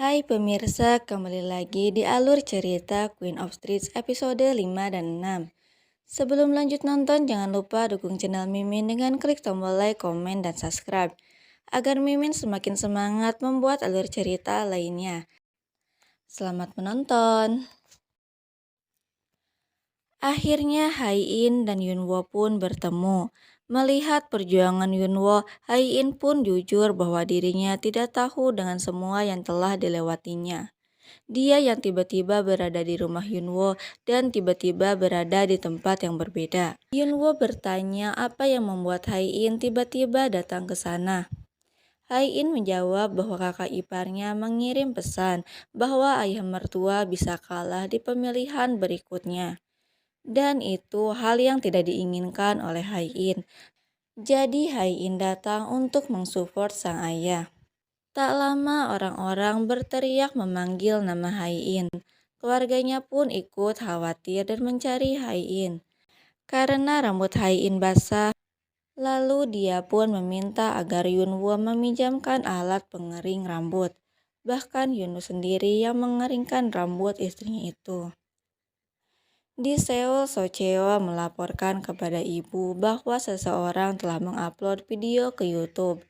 Hai pemirsa, kembali lagi di alur cerita Queen of Streets episode 5 dan 6. Sebelum lanjut nonton, jangan lupa dukung channel Mimin dengan klik tombol like, komen, dan subscribe, agar Mimin semakin semangat membuat alur cerita lainnya. Selamat menonton! Akhirnya Hai-in dan Yunwo pun bertemu. Melihat perjuangan Yunwo, Hai-in pun jujur bahwa dirinya tidak tahu dengan semua yang telah dilewatinya. Dia yang tiba-tiba berada di rumah Yunwo dan tiba-tiba berada di tempat yang berbeda. Yunwo bertanya apa yang membuat Hai-in tiba-tiba datang ke sana. Hai-in menjawab bahwa kakak iparnya mengirim pesan bahwa ayah mertua bisa kalah di pemilihan berikutnya. Dan itu hal yang tidak diinginkan oleh Hai-in. Jadi Hai-in datang untuk mensupport sang ayah. Tak lama orang-orang berteriak memanggil nama Hai-in. Keluarganya pun ikut khawatir dan mencari Hai-in. Karena rambut Hai-in basah, lalu dia pun meminta agar Yunwo meminjamkan alat pengering rambut. Bahkan Yunwo sendiri yang mengeringkan rambut istrinya itu. Di Seoul, Socheo melaporkan kepada ibu bahwa seseorang telah mengupload video ke YouTube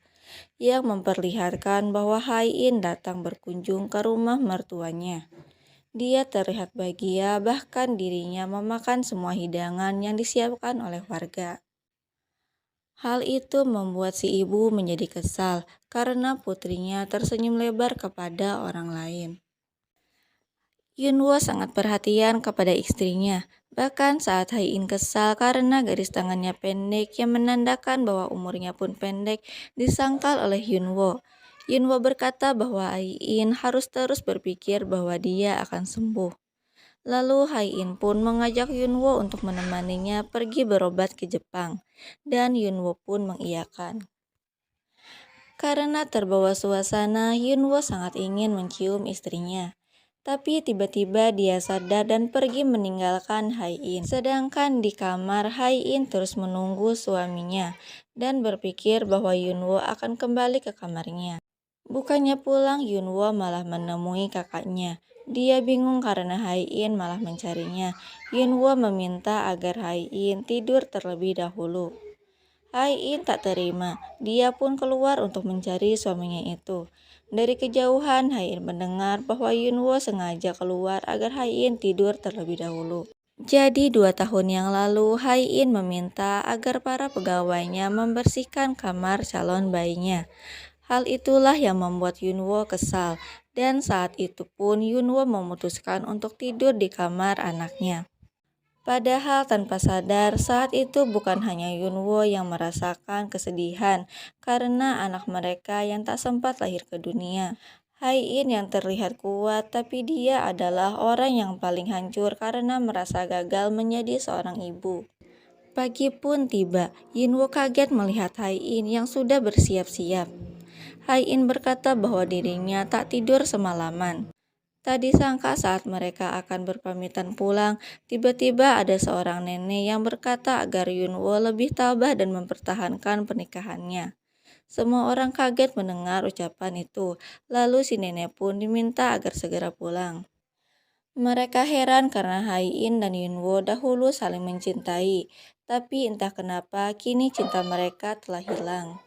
yang memperlihatkan bahwa Hai-in datang berkunjung ke rumah mertuanya. Dia terlihat bahagia, bahkan dirinya memakan semua hidangan yang disiapkan oleh warga. Hal itu membuat si ibu menjadi kesal karena putrinya tersenyum lebar kepada orang lain. Yunwo sangat perhatian kepada istrinya, bahkan saat Hai-in kesal karena garis tangannya pendek yang menandakan bahwa umurnya pun pendek disangkal oleh Yunwo. Yunwo berkata bahwa Hai-in harus terus berpikir bahwa dia akan sembuh. Lalu Hai-in pun mengajak Yunwo untuk menemaninya pergi berobat ke Jepang, dan Yunwo pun mengiyakan. Karena terbawa suasana, Yunwo sangat ingin mencium istrinya. Tapi tiba-tiba dia sadar dan pergi meninggalkan Hai-in. Sedangkan di kamar, Hai-in terus menunggu suaminya dan berpikir bahwa Yunwo akan kembali ke kamarnya. Bukannya pulang, Yunwo malah menemui kakaknya. Dia bingung karena Hai-in malah mencarinya. Yunwo meminta agar Hai-in tidur terlebih dahulu. Hai-in tak terima, dia pun keluar untuk mencari suaminya itu. Dari kejauhan, Hai-in mendengar bahwa Yunwo sengaja keluar agar Hai-in tidur terlebih dahulu. Jadi 2 tahun yang lalu, Hai-in meminta agar para pegawainya membersihkan kamar calon bayinya. Hal itulah yang membuat Yunwo kesal, dan saat itu pun Yunwo memutuskan untuk tidur di kamar anaknya. Padahal tanpa sadar, saat itu bukan hanya Yunwo yang merasakan kesedihan karena anak mereka yang tak sempat lahir ke dunia. Hai-in yang terlihat kuat, tapi dia adalah orang yang paling hancur karena merasa gagal menjadi seorang ibu. Pagi pun tiba, Yunwo kaget melihat Hai-in yang sudah bersiap-siap. Hai-in berkata bahwa dirinya tak tidur semalaman. Tak disangka saat mereka akan berpamitan pulang, tiba-tiba ada seorang nenek yang berkata agar Yunwo lebih tabah dan mempertahankan pernikahannya. Semua orang kaget mendengar ucapan itu, lalu si nenek pun diminta agar segera pulang. Mereka heran karena Hai-in dan Yunwo dahulu saling mencintai, tapi entah kenapa kini cinta mereka telah hilang.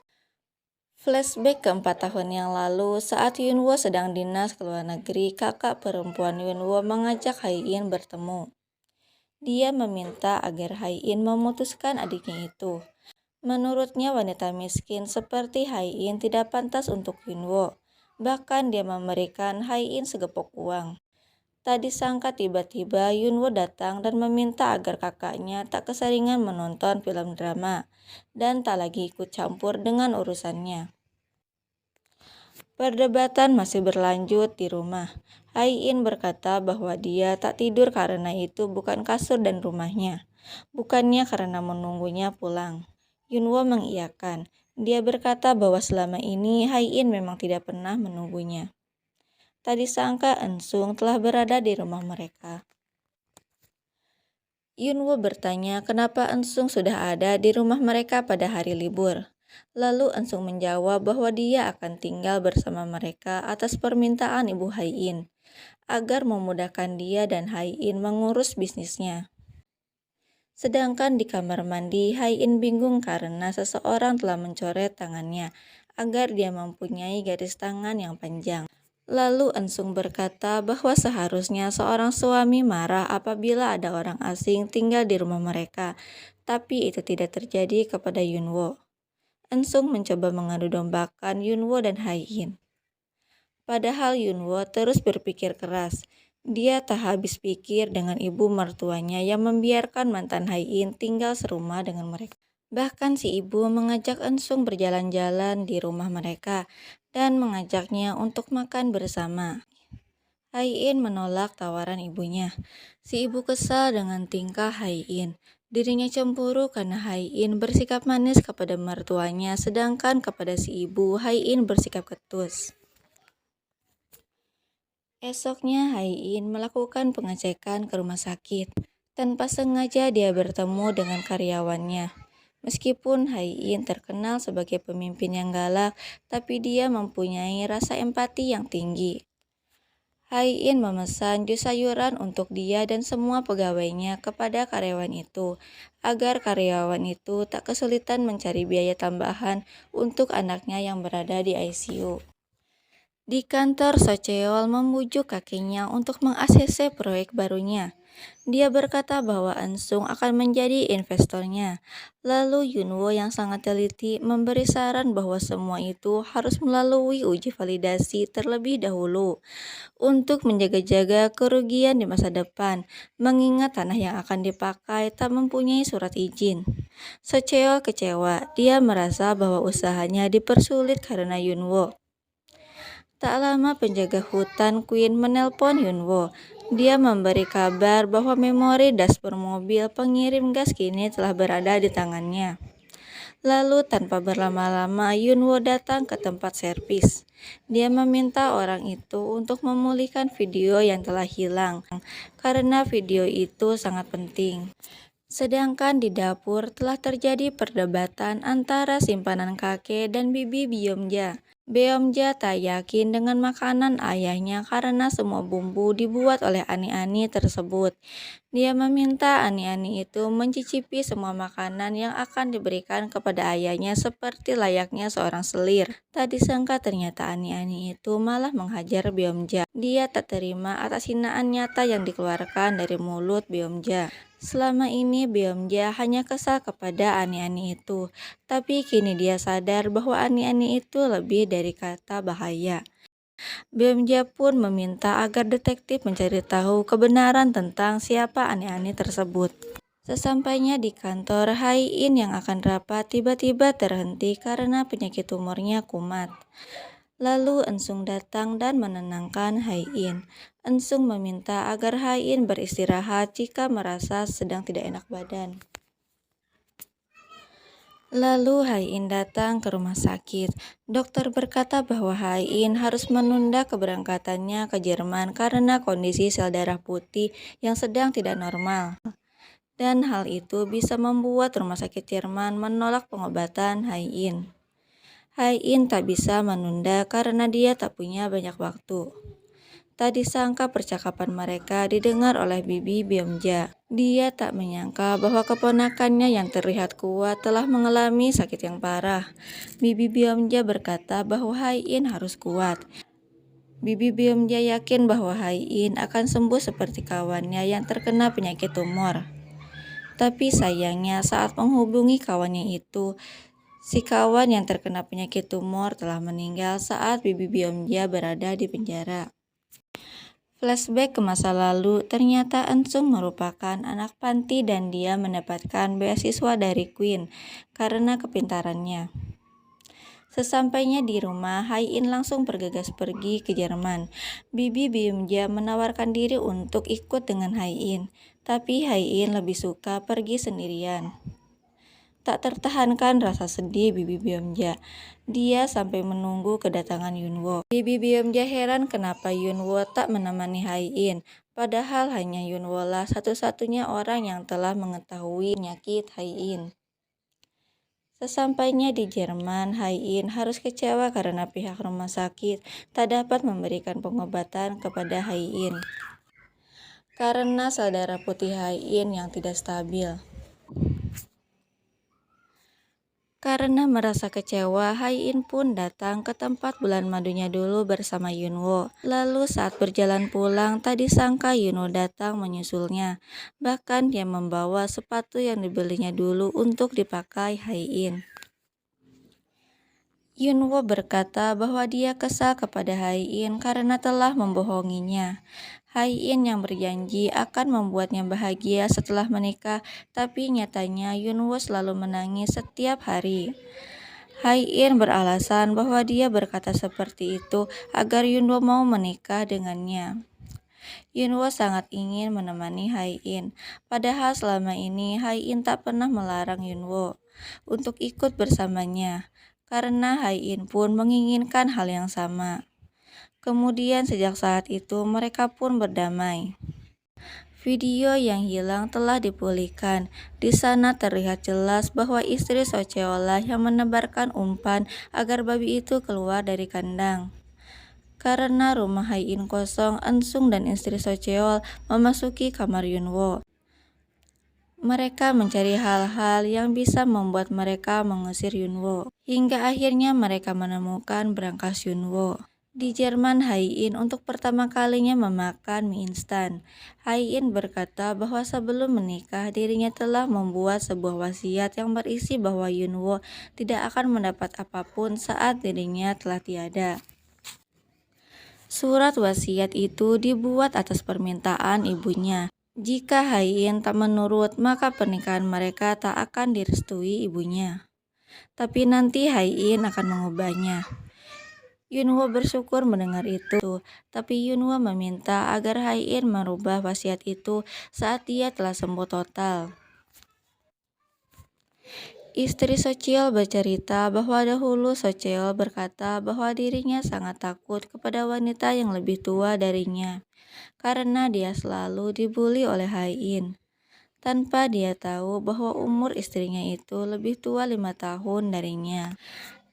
Flashback ke 4 tahun yang lalu, saat Yunwo sedang dinas ke luar negeri, kakak perempuan Yunwo mengajak Hai-in bertemu. Dia meminta agar Hai-in memutuskan adiknya itu. Menurutnya wanita miskin seperti Hai-in tidak pantas untuk Yunwo. Bahkan dia memberikan Hai-in segepok uang. Tak disangka tiba-tiba Yunwo datang dan meminta agar kakaknya tak keseringan menonton film drama dan tak lagi ikut campur dengan urusannya. Perdebatan masih berlanjut di rumah. Hai-in berkata bahwa dia tak tidur karena itu bukan kasur dan rumahnya, bukannya karena menunggunya pulang. Yunwo mengiyakan. Dia berkata bahwa selama ini Hai-in memang tidak pernah menunggunya. Tak disangka Ensung telah berada di rumah mereka. Yunwo bertanya kenapa Ensung sudah ada di rumah mereka pada hari libur. Lalu Ensung menjawab bahwa dia akan tinggal bersama mereka atas permintaan Ibu Haiin, agar memudahkan dia dan Haiin mengurus bisnisnya. Sedangkan di kamar mandi, Haiin bingung karena seseorang telah mencoret tangannya agar dia mempunyai garis tangan yang panjang. Lalu Ensung berkata bahwa seharusnya seorang suami marah apabila ada orang asing tinggal di rumah mereka, tapi itu tidak terjadi kepada Yunwo. Ensung mencoba mengadu dombakan Yunwo dan Haiin. Padahal Yunwo terus berpikir keras. Dia tak habis pikir dengan ibu mertuanya yang membiarkan mantan Haiin tinggal serumah dengan mereka. Bahkan si ibu mengajak Ensung berjalan-jalan di rumah mereka dan mengajaknya untuk makan bersama. Haiin menolak tawaran ibunya. Si ibu kesal dengan tingkah Haiin. Dirinya cemburu karena Haiin bersikap manis kepada mertuanya, sedangkan kepada si ibu Haiin bersikap ketus. Esoknya Haiin melakukan pengecekan ke rumah sakit. Tanpa sengaja dia bertemu dengan karyawannya. Meskipun Haiin terkenal sebagai pemimpin yang galak, tapi dia mempunyai rasa empati yang tinggi. Haiin memesan jus sayuran untuk dia dan semua pegawainya kepada karyawan itu, agar karyawan itu tak kesulitan mencari biaya tambahan untuk anaknya yang berada di ICU. Di kantor, Socheol membujuk kakeknya untuk meng-ACC proyek barunya. Dia berkata bahwa Ensung akan menjadi investornya. Lalu Yunwo yang sangat teliti memberi saran bahwa semua itu harus melalui uji validasi terlebih dahulu untuk menjaga-jaga kerugian di masa depan, mengingat tanah yang akan dipakai tak mempunyai surat izin. Socheol kecewa. Dia merasa bahwa usahanya dipersulit karena Yunwo. Tak lama penjaga hutan Queen menelpon Yunwo. Dia memberi kabar bahwa memori dashboard mobil pengirim gas kini telah berada di tangannya. Lalu tanpa berlama-lama Yunwo datang ke tempat servis. Dia meminta orang itu untuk memulihkan video yang telah hilang karena video itu sangat penting. Sedangkan di dapur telah terjadi perdebatan antara simpanan kakek dan bibi Byomja. Byomja tak yakin dengan makanan ayahnya karena semua bumbu dibuat oleh ani-ani tersebut. Dia meminta ani-ani itu mencicipi semua makanan yang akan diberikan kepada ayahnya seperti layaknya seorang selir. Tak disangka ternyata ani-ani itu malah menghajar Byomja. Dia tak terima atas hinaan nyata yang dikeluarkan dari mulut Byomja. Selama ini Byomja hanya kesal kepada ani-ani itu, tapi kini dia sadar bahwa ani-ani itu lebih dari kata bahaya. Byomja pun meminta agar detektif mencari tahu kebenaran tentang siapa ani-ani tersebut. Sesampainya di kantor, Haiin yang akan rapat tiba-tiba terhenti karena penyakit tumornya kumat. Lalu Ensung datang dan menenangkan Haiin. Ensung meminta agar Haiin beristirahat jika merasa sedang tidak enak badan. Lalu Haiin datang ke rumah sakit. Dokter berkata bahwa Haiin harus menunda keberangkatannya ke Jerman karena kondisi sel darah putih yang sedang tidak normal. Dan hal itu bisa membuat rumah sakit Jerman menolak pengobatan Haiin. Haiin tak bisa menunda karena dia tak punya banyak waktu. Tak disangka percakapan mereka didengar oleh bibi Byomja. Dia tak menyangka bahwa keponakannya yang terlihat kuat telah mengalami sakit yang parah. Bibi Byomja berkata bahwa Haiin harus kuat. Bibi Byomja yakin bahwa Haiin akan sembuh seperti kawannya yang terkena penyakit tumor. Tapi sayangnya saat menghubungi kawannya itu, si kawan yang terkena penyakit tumor telah meninggal saat bibi Byomja berada di penjara. Flashback ke masa lalu, ternyata Ensung merupakan anak panti dan dia mendapatkan beasiswa dari Queen karena kepintarannya. Sesampainya di rumah, Haiin langsung bergegas pergi ke Jerman. Bibi Byomja menawarkan diri untuk ikut dengan Haiin, tapi Haiin lebih suka pergi sendirian. Tak tertahankan rasa sedih bibi Byomja. Dia sampai menunggu kedatangan Yunwo. Bibi Byomja heran kenapa Yunwo tak menemani Haiin, padahal hanya Yunwo lah satu-satunya orang yang telah mengetahui penyakit Haiin. Sesampainya di Jerman, Hai-in harus kecewa karena pihak rumah sakit tak dapat memberikan pengobatan kepada Hai-in karena sel darah putih Hai-in yang tidak stabil. Karena merasa kecewa, Hai-in pun datang ke tempat bulan madunya dulu bersama Yunwo. Lalu saat berjalan pulang, tak disangka Yunwo datang menyusulnya. Bahkan dia membawa sepatu yang dibelinya dulu untuk dipakai Hai-in. Yunwo berkata bahwa dia kesal kepada Hai-in karena telah membohonginya. Hai-in yang berjanji akan membuatnya bahagia setelah menikah, tapi nyatanya Yunwo selalu menangis setiap hari. Hai-in beralasan bahwa dia berkata seperti itu agar Yunwo mau menikah dengannya. Yunwo sangat ingin menemani Hai-in, padahal selama ini Hai-in tak pernah melarang Yunwo untuk ikut bersamanya, karena Hai-in pun menginginkan hal yang sama. Kemudian sejak saat itu mereka pun berdamai. Video yang hilang telah dipulihkan. Di sana terlihat jelas bahwa istri Socheola yang menebarkan umpan agar babi itu keluar dari kandang. Karena rumah Hai-in kosong, Ensung dan istri Socheol memasuki kamar Yunwo. Mereka mencari hal-hal yang bisa membuat mereka mengusir Yunwo. Hingga akhirnya mereka menemukan brankas Yunwo. Di Jerman, Hai-in untuk pertama kalinya memakan mie instan. Hai-in berkata bahwa sebelum menikah dirinya telah membuat sebuah wasiat yang berisi bahwa Yunwo tidak akan mendapat apapun saat dirinya telah tiada. Surat wasiat itu dibuat atas permintaan ibunya. Jika Hai-in tak menurut, maka pernikahan mereka tak akan direstui ibunya. Tapi nanti Hai-in akan mengubahnya. Yunwo bersyukur mendengar itu, tapi Yunwo meminta agar Hai-in merubah wasiat itu saat dia telah sembuh total. Istri Socheol bercerita bahwa dahulu Socheol berkata bahwa dirinya sangat takut kepada wanita yang lebih tua darinya, karena dia selalu dibuli oleh Hai-in. Tanpa dia tahu bahwa umur istrinya itu lebih tua 5 tahun darinya.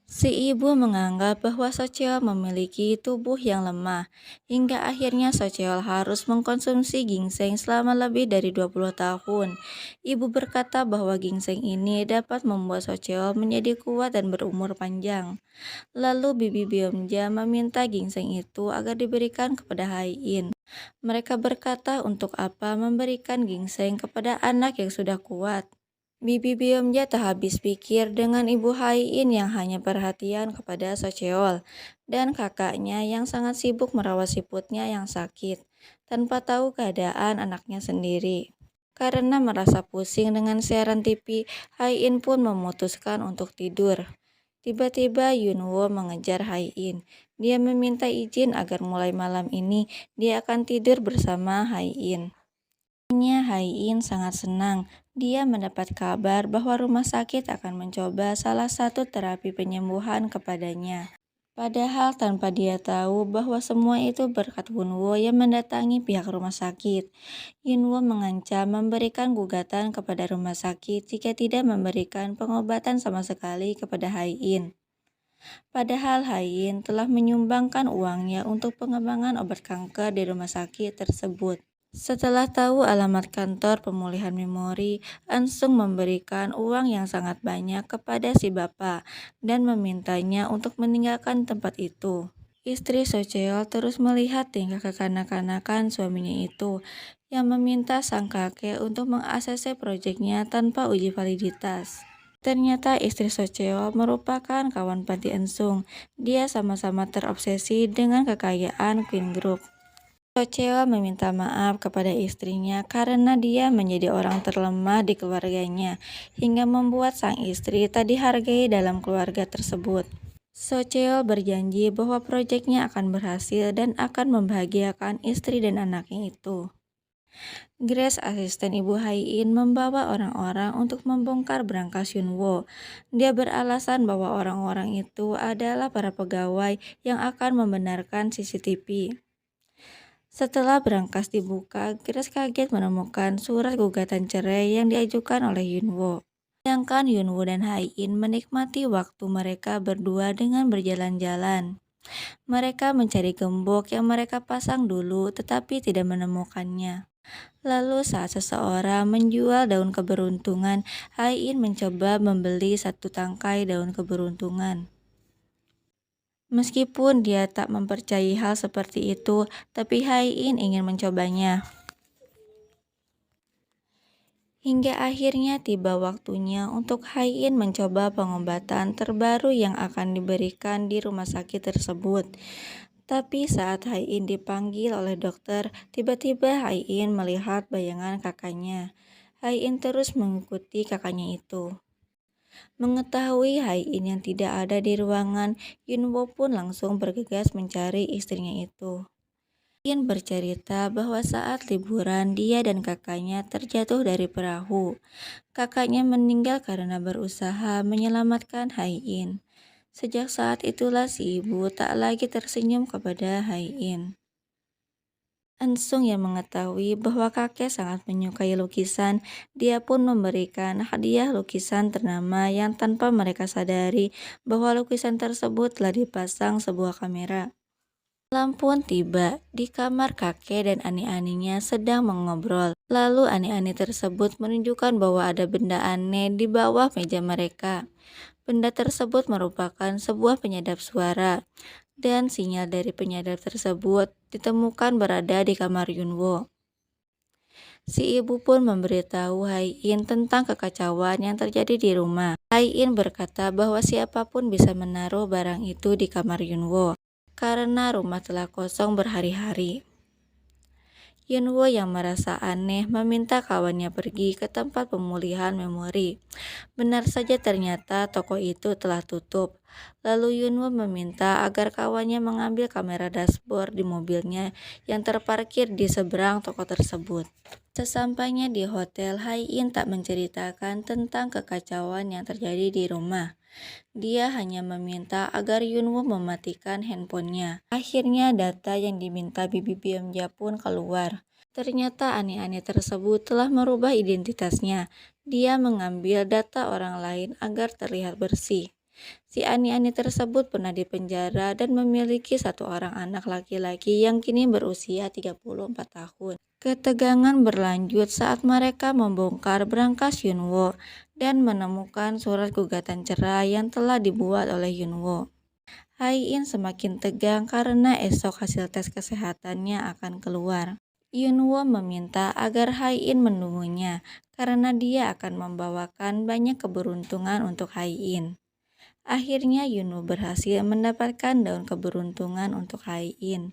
Si ibu menganggap bahwa Socheol memiliki tubuh yang lemah, hingga akhirnya Socheol harus mengkonsumsi ginseng selama lebih dari 20 tahun. Ibu berkata bahwa ginseng ini dapat membuat Socheol menjadi kuat dan berumur panjang. Lalu Bibi Byomja meminta ginseng itu agar diberikan kepada Hai-in. Mereka berkata untuk apa memberikan ginseng kepada anak yang sudah kuat. Bibi Byomja tak habis pikir dengan ibu Hai-in yang hanya perhatian kepada Socheol dan kakaknya yang sangat sibuk merawat siputnya yang sakit, tanpa tahu keadaan anaknya sendiri. Karena merasa pusing dengan siaran TV, Hai-in pun memutuskan untuk tidur. Tiba-tiba Yunwo mengejar Hai-in. Dia meminta izin agar mulai malam ini dia akan tidur bersama Hai-in. Hai-in sangat senang. Dia mendapat kabar bahwa rumah sakit akan mencoba salah satu terapi penyembuhan kepadanya. Padahal tanpa dia tahu bahwa semua itu berkat Yunwo yang mendatangi pihak rumah sakit. Yunwo mengancam memberikan gugatan kepada rumah sakit jika tidak memberikan pengobatan sama sekali kepada Hai-in. Padahal Hai-in telah menyumbangkan uangnya untuk pengembangan obat kanker di rumah sakit tersebut. Setelah tahu alamat kantor pemulihan memori, Ensung memberikan uang yang sangat banyak kepada si bapak dan memintanya untuk meninggalkan tempat itu. Istri Socheol terus melihat tingkah kekanak-kanakan suaminya itu, yang meminta sang kakek untuk meng-ACC proyeknya tanpa uji validitas. Ternyata istri Socheol merupakan kawan panti Ensung. Dia sama-sama terobsesi dengan kekayaan Queen Group. Socheol meminta maaf kepada istrinya karena dia menjadi orang terlemah di keluarganya, hingga membuat sang istri tak dihargai dalam keluarga tersebut. Socheol berjanji bahwa proyeknya akan berhasil dan akan membahagiakan istri dan anaknya itu. Grace, asisten ibu Hai-in, membawa orang-orang untuk membongkar brankas Yunwo. Dia beralasan bahwa orang-orang itu adalah para pegawai yang akan membenarkan CCTV. Setelah brankas dibuka, Grace kaget menemukan surat gugatan cerai yang diajukan oleh Yunwo. Sedangkan Yunwoo dan Hae-in menikmati waktu mereka berdua dengan berjalan-jalan. Mereka mencari gembok yang mereka pasang dulu tetapi tidak menemukannya. Lalu saat seseorang menjual daun keberuntungan, Hae-in mencoba membeli satu tangkai daun keberuntungan. Meskipun dia tak mempercayai hal seperti itu, tapi Hae-in ingin mencobanya. Hingga akhirnya tiba waktunya untuk Hae-in mencoba pengobatan terbaru yang akan diberikan di rumah sakit tersebut. Tapi saat Hae-in dipanggil oleh dokter, tiba-tiba Hae-in melihat bayangan kakaknya. Hae-in terus mengikuti kakaknya itu. Mengetahui Hae-in yang tidak ada di ruangan, Yunwoo pun langsung bergegas mencari istrinya itu. Hae-in bercerita bahwa saat liburan dia dan kakaknya terjatuh dari perahu. Kakaknya meninggal karena berusaha menyelamatkan Hae-in. Sejak saat itulah si ibu tak lagi tersenyum kepada Hae-in. Ansung yang mengetahui bahwa kakek sangat menyukai lukisan, dia pun memberikan hadiah lukisan ternama yang tanpa mereka sadari bahwa lukisan tersebut telah dipasang sebuah kamera. Malam pun tiba, di kamar kakek dan ani-aninya sedang mengobrol. Lalu ani-ani tersebut menunjukkan bahwa ada benda aneh di bawah meja mereka. Benda tersebut merupakan sebuah penyadap suara, dan sinyal dari penyadap tersebut ditemukan berada di kamar Yunwoo. Si ibu pun memberitahu Hae-in tentang kekacauan yang terjadi di rumah. Hae-in berkata bahwa siapapun bisa menaruh barang itu di kamar Yunwoo, karena rumah telah kosong berhari-hari. Yunwoo yang merasa aneh meminta kawannya pergi ke tempat pemulihan memori. Benar saja ternyata toko itu telah tutup. Lalu Yunwoo meminta agar kawannya mengambil kamera dashboard di mobilnya yang terparkir di seberang toko tersebut. Sesampainya di hotel, Hae-in tak menceritakan tentang kekacauan yang terjadi di rumah. Dia hanya meminta agar Yunwoo mematikan handphonenya. Akhirnya data yang diminta Bibi Byung-ja pun keluar. Ternyata aneh-aneh tersebut telah merubah identitasnya. Dia mengambil data orang lain agar terlihat bersih. Si ani-ani tersebut pernah dipenjara dan memiliki satu orang anak laki-laki yang kini berusia 34 tahun. Ketegangan berlanjut saat mereka membongkar berangkas Yunwoo dan menemukan surat gugatan cerai yang telah dibuat oleh Yunwoo. Hae-in semakin tegang karena esok hasil tes kesehatannya akan keluar. Yunwoo meminta agar Hae-in menunggunya karena dia akan membawakan banyak keberuntungan untuk Hae-in. Akhirnya Yunwoo berhasil mendapatkan daun keberuntungan untuk Hae-in,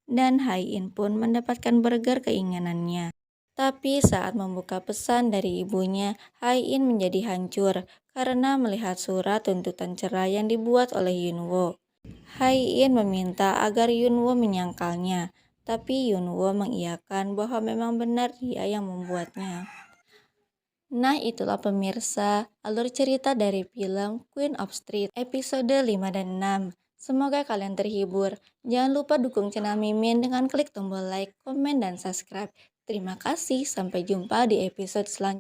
dan Hae-in pun mendapatkan burger keinginannya. Tapi saat membuka pesan dari ibunya, Hae-in menjadi hancur karena melihat surat tuntutan cerai yang dibuat oleh Yunwoo. Hae-in meminta agar Yunwoo menyangkalnya, tapi Yunwoo mengiyakan bahwa memang benar dia yang membuatnya. Nah, itulah pemirsa alur cerita dari film Queen of Street episode 5 dan 6. Semoga kalian terhibur. Jangan lupa dukung channel Mimin dengan klik tombol like, komen, dan subscribe. Terima kasih, sampai jumpa di episode selanjutnya.